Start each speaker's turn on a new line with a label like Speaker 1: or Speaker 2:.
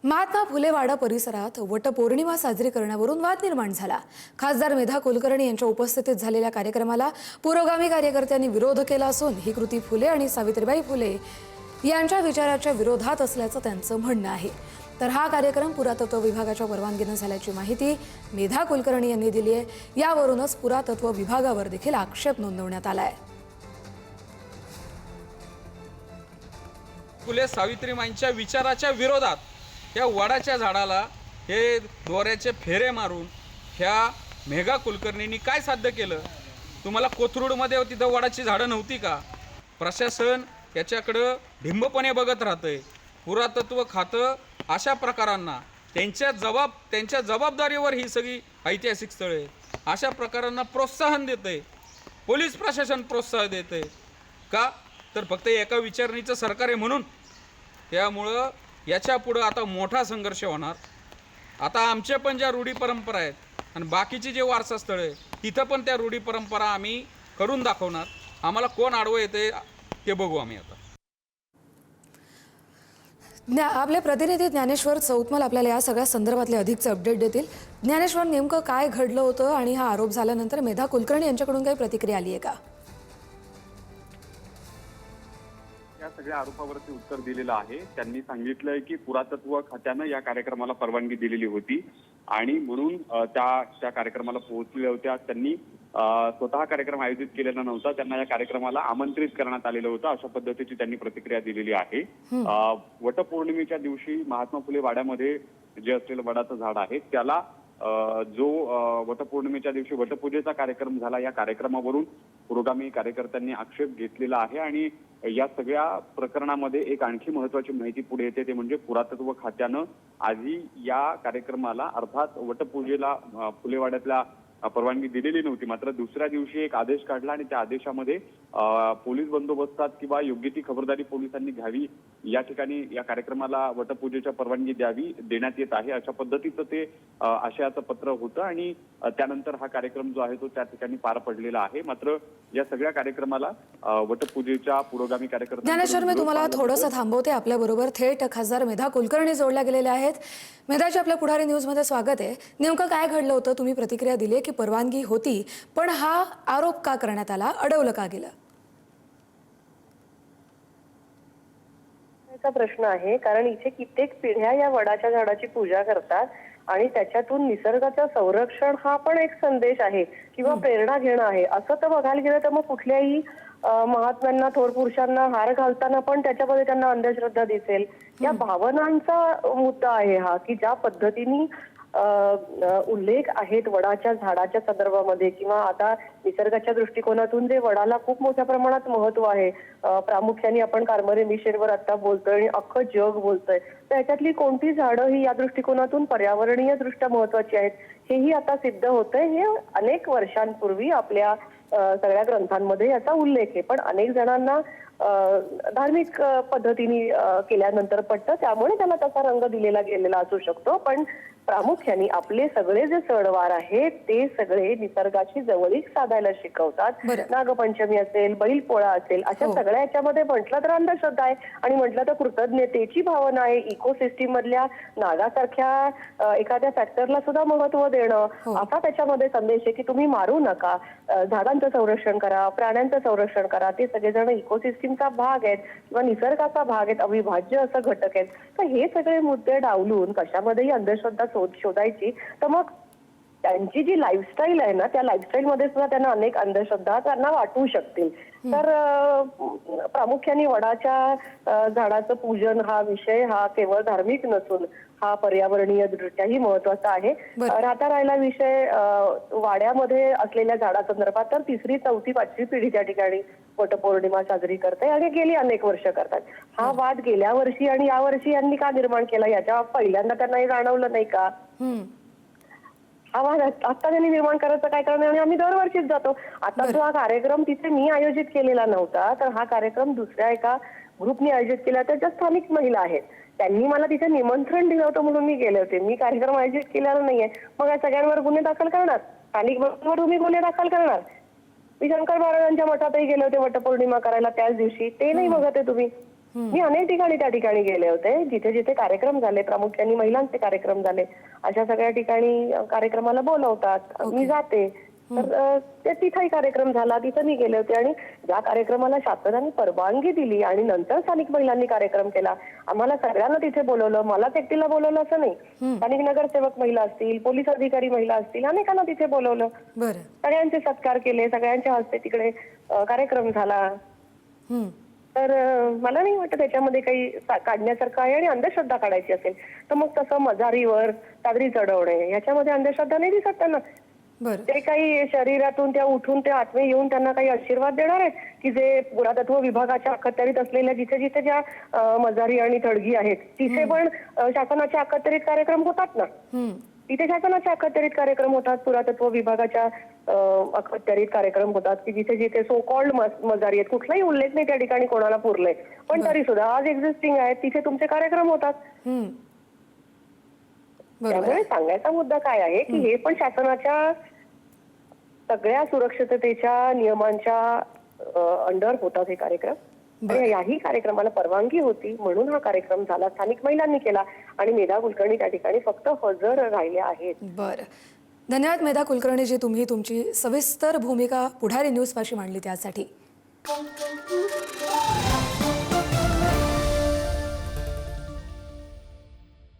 Speaker 1: महात्मा फुले वाडा परिसरात वटपौर्णिमा साजरी करण्यावरून वाद निर्माण झाला। खासदार मेधा कुलकर्णी यांच्या उपस्थितीत झालेल्या कार्यक्रमाला पुरोगामी कार्यकर्त्यांनी विरोध केला असून ही कृती फुले आणि सावित्रीबाई फुले यांच्या विचाराच्या विरोधात असल्याचं त्यांचं म्हणणं आहे। तर हा कार्यक्रम पुरातत्व विभागाच्या परवानगीने झाल्याची माहिती मेधा कुलकर्णी यांनी दिली आहे। यावरूनच पुरातत्व विभागावर देखील आक्षेप नोंदवण्यात आला आहे।
Speaker 2: फुले सावित्रीबाईंच्या विचाराच्या विरोधात या वडाच्या झाडाला हे दोऱ्याचे फेरे मारून ह्या मेघा कुलकर्णींनी काय साध्य केलं? तुम्हाला कोथरूडमध्ये तिथं वडाची झाडं नव्हती का? प्रशासन याच्याकडं ढिंबपणे बघत राहतंय। पुरातत्व खातं अशा प्रकारांना त्यांच्या जबाबदारीवर ही सगळी ऐतिहासिक स्थळे अशा प्रकारांना प्रोत्साहन देतंय। पोलीस प्रशासन प्रोत्साहन देतंय का? तर फक्त एका विचारणीचं सरकार आहे म्हणून। त्यामुळं याच्या पुढं आता मोठा संघर्ष होणार। आता आमचे पण ज्या रूढी परंपरा आहेत आणि बाकीची जे वारसा स्थळ आहे तिथं पण त्या रूढी परंपरा आम्ही करून दाखवणार। आम्हाला कोण आडवं येते ते बघू आम्ही आता।
Speaker 1: आपले प्रतिनिधी ज्ञानेश्वर चौतमल आपल्याला या सगळ्या संदर्भातले अधिकचे अपडेट देतील। ज्ञानेश्वर, नेमकं काय घडलं होतं आणि हा आरोप झाल्यानंतर मेधा कुलकर्णी यांच्याकडून काही प्रतिक्रिया आली आहे का?
Speaker 3: या सगळ्या आरोपावरती उत्तर दिलेलं आहे। त्यांनी सांगितलंय की पुरातत्व खात्यानं या कार्यक्रमाला परवानगी दिलेली होती आणि म्हणून त्या कार्यक्रमाला पोहोचलेल्या होत्या। त्यांनी स्वतः कार्यक्रम आयोजित केलेला नव्हता, त्यांना या कार्यक्रमाला आमंत्रित करण्यात आलेलं होतं, अशा पद्धतीची त्यांनी प्रतिक्रिया दिलेली आहे। वटपौर्णिमेच्या दिवशी महात्मा फुले वाड्यामध्ये जे असलेलं वडाचं झाड आहे त्याला जो वटपौर्णिमेच्या दिवशी वटपूजेचा कार्यक्रम झाला, या कार्यक्रमावरून पुरोगामी कार्यकर्त्यांनी आक्षेप घेतलेला आहे। आणि या सगळ्या प्रकरणामध्ये एक आणखी महत्वाची माहिती पुढे येते, ते म्हणजे पुरातत्व खात्यानं आधी या कार्यक्रमाला अर्थात वटपूजेला फुलेवाड्यातल्या परवानगी दिलेली नव्हती, मात्र दुसऱ्या दिवशी एक आदेश काढला आणि त्या आदेशामध्ये पोलीस बंदोबस्तात किंवा योग्य ती खबरदारी पोलिसांनी घ्यावी, या ठिकाणी या कार्यक्रमाला वटपूजेच्या परवानगी देण्यात येत आहे, अशा पद्धतीचं ते आशयाचं पत्र होतं। आणि त्यानंतर हा कार्यक्रम जो आहे तो त्या ठिकाणी पार पडलेला आहे। मात्र या सगळ्या कार्यक्रमाला वटपूजेच्या पुरोगामी कार्यकर्त्यांनी
Speaker 1: ज्ञानेश्वर, मी तुम्हाला थोडंसं थांबवते। आपल्याबरोबर थेट खासदार मेधा कुलकर्णी जोडल्या गेलेल्या आहेत। मेधाजी, आपल्या पुढारी न्यूजमध्ये स्वागत आहे। नेमकं काय घडलं होतं? तुम्ही प्रतिक्रिया दिली की परवानगी होती, पण हा आरोप का करण्यात आला, अडवलं का गेलं?
Speaker 4: प्रश्न आहे, कारण इथे कित्येक पिढ्या या वडाच्या झाडाची पूजा करतात आणि त्याच्यातून निसर्गाचं संरक्षण हा पण एक संदेश आहे किंवा प्रेरणा घेणं आहे। असं तर बघायला गेलं तर मग कुठल्याही महात्म्यांना, थोर पुरुषांना हार घालताना पण त्याच्यामध्ये त्यांना अंधश्रद्धा दिसेल। या भावनांचा मुद्दा आहे हा, की ज्या पद्धतीने उल्लेख आहेत वडाच्या झाडाच्या संदर्भामध्ये किंवा आता निसर्गाच्या दृष्टिकोनातून जे वडाला खूप मोठ्या प्रमाणात महत्व आहे, प्रामुख्याने आपण कार्मरे मिशनवर आता बोलतोय आणि अख्खं जग बोलतोय, तर याच्यातली कोणती झाडं ही या दृष्टिकोनातून पर्यावरणीय दृष्ट्या महत्वाची आहेत हेही आता सिद्ध होतंय। हे अनेक वर्षांपूर्वी आपल्या सगळ्या ग्रंथांमध्ये याचा उल्लेख आहे, पण अनेक जणांना धार्मिक पद्धतीने केल्यानंतर पटतं, त्यामुळे त्याला तसा रंग दिलेला गेलेला असू शकतो। पण प्रामुख्याने आपले सगळे जे सणवार आहेत ते सगळे निसर्गाची जवळीक साधायला शिकवतात। नागपंचमी असेल, बैलपोळा असेल, अशा सगळ्या याच्यामध्ये म्हटलं तर अंधश्रद्धा आहे आणि म्हटलं तर कृतज्ञतेची भावना आहे। इकोसिस्टीम मधल्या नागासारख्या एखाद्या फॅक्टरला सुद्धा महत्व देणं, असा त्याच्यामध्ये संदेश आहे की तुम्ही मारू नका, झाडांचं संरक्षण करा, प्राण्यांचं संरक्षण करा, ते सगळेजण इकोसिस्टीमचा भाग आहेत किंवा निसर्गाचा भाग आहेत, अविभाज्य असं घटक आहेत। तर हे सगळे मुद्दे डावलून कशामध्येही अंधश्रद्धा शोधायची, तर मग त्यांची जी लाईफस्टाईल आहे ना, त्या लाईफस्टाईल मध्ये सुद्धा त्यांना अनेक अंधश्रद्धा त्यांना वाटू शकतील। तर प्रामुख्याने वडाच्या झाडाचं पूजन हा विषय हा केवळ धार्मिक नसून हा पर्यावरणीय दृष्ट्याही महत्वाचा आहे। राहता राहिला विषय वाड्यामध्ये असलेल्या झाडासंदर्भात, तर 3री, 4थी, 5वी पिढी त्या ठिकाणी वटपौर्णिमा साजरी करते आणि गेली अनेक वर्ष करतात। हा वाद गेल्या वर्षी आणि या वर्षी यांनी का निर्माण केला, याच्या पहिल्यांदा त्यांना हे जाणवलं नाही का? हा वाद आता त्यांनी निर्माण करायचं काय कारण? आणि आम्ही दरवर्षीच जातो। आता जो हा कार्यक्रम तिथे मी आयोजित केलेला नव्हता, तर हा कार्यक्रम दुसऱ्या एका ग्रुपने आयोजित केला, तर ज्या स्थानिक महिला आहेत त्यांनी मला तिथे निमंत्रण दिलं होतं म्हणून मी गेले होते। मी कार्यक्रम आयोजित केलेला नाहीये, मग या सगळ्यांवर गुन्हे दाखल करणार? स्थानिक महिलांवर तुम्ही गुन्हे दाखल करणार? मी शंकर महाराजांच्या मठातही गेले होते वटपौर्णिमा करायला त्याच दिवशी, ते नाही बघत आहे तुम्ही। मी अनेक ठिकाणी त्या ठिकाणी गेले होते, जिथे जिथे कार्यक्रम झाले, प्रामुख्याने महिलांचे कार्यक्रम झाले, अशा सगळ्या ठिकाणी कार्यक्रमाला बोलवतात, मी जाते. तर ते तिथेही कार्यक्रम झाला, तिथे मी गेले होते आणि ज्या कार्यक्रमाला शासनाने परवानगी दिली आणि नंतर स्थानिक महिलांनी कार्यक्रम केला, आम्हाला सगळ्यांना तिथे बोलवलं, मलाच एकटीला बोलवलं असं नाही. स्थानिक नगरसेवक महिला असतील, पोलीस अधिकारी महिला असतील, अनेकांना तिथे बोलवलं,
Speaker 1: बरं.
Speaker 4: सगळ्यांचे सत्कार केले, सगळ्यांच्या हस्ते तिकडे कार्यक्रम झाला. तर मला नाही वाटत त्याच्यामध्ये काही काढण्यासारखं आहे. आणि अंधश्रद्धा काढायची असेल तर मग तसं मजारीवर चादरी चढवणे याच्यामध्ये अंधश्रद्धा नाही दिसत त्यांना.
Speaker 1: बरं.
Speaker 4: ते काही शरीरातून त्या उठून ते आत्मे येऊन त्यांना काही आशीर्वाद देणार आहेत की जे पुरातत्व विभागाच्या अखत्यारीत असलेल्या जिथे जिथे ज्या मजारी आणि तडगी आहेत तिथे पण शासनाचे अखत्यारीत कार्यक्रम होतात ना. तिथे शासनाचे अखत्यारीत कार्यक्रम होतात, पुरातत्व विभागाच्या अखत्यारीत कार्यक्रम होतात की जिथे जिथे सो कॉल्ड मजारी आहेत, कुठलाही उल्लेख नाही त्या ठिकाणी कोणाला पुरले, पण तरी सुद्धा आज एक्झिस्टिंग आहेत तिथे तुमचे कार्यक्रम होतात. त्यामुळे सांगायचा मुद्दा काय आहे की हे पण शासनाच्या सगळ्या सुरक्षिततेच्या नियमांच्या अंडर होतात हे कार्यक्रम. आणि याही कार्यक्रमाला परवानगी होती म्हणून हा कार्यक्रम झाला, स्थानिक महिलांनी केला आणि मेधा कुलकर्णी त्या ठिकाणी फक्त हजर राहिल्या आहेत.
Speaker 1: बरं. धन्यवाद मेधा कुलकर्णीजी, तुम्ही तुमची सविस्तर भूमिका पुढारी न्यूज पाशी मांडली त्यासाठी.